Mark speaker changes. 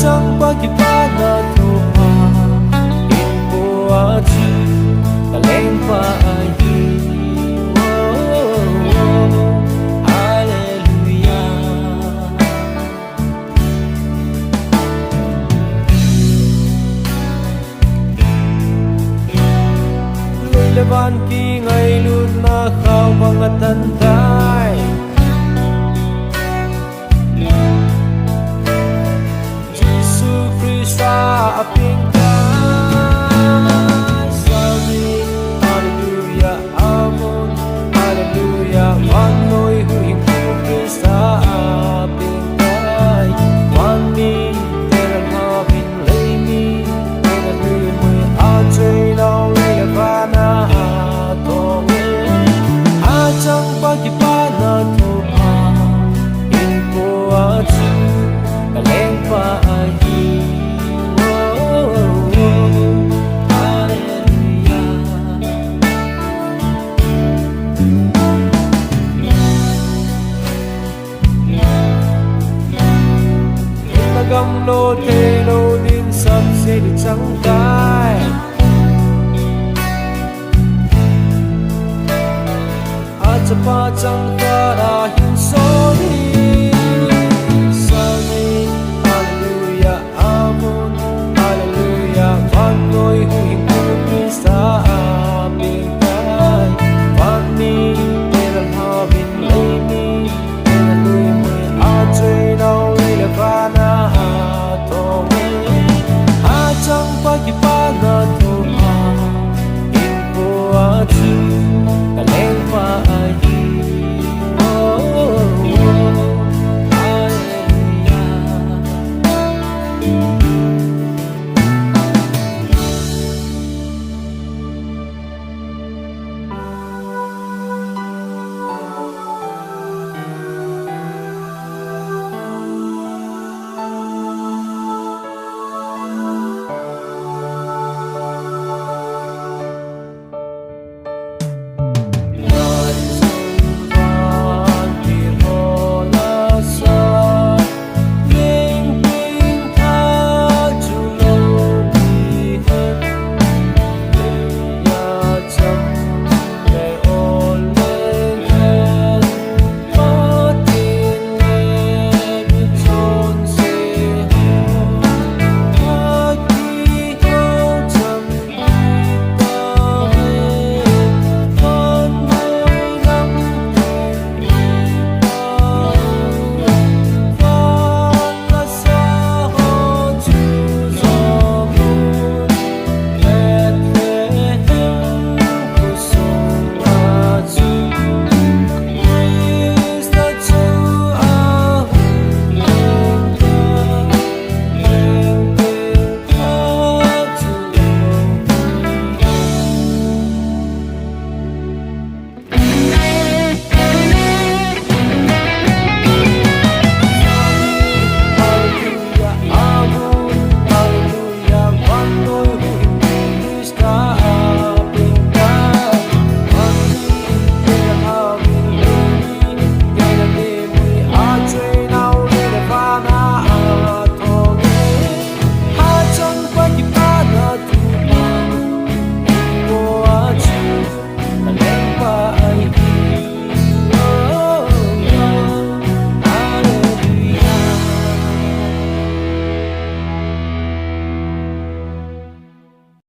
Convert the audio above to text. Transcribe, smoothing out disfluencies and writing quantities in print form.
Speaker 1: chẳng qua kịp ba na thu hà in bùa chi ta lên qua ai van ki ngay luôn na khao bằng thân tai Jesus Christa aping ka sabi hallelujah amen hallelujah van noi hu hing Christa aping kai van mi terang havin lay mi na hui mui a chay lao le vana chẳng bao kỳ ba na thu hà in bùa chi ta lên qua ai na gam lô thế lô din sắp sẽ được trắng tay Chapa chẳng ta đã hin số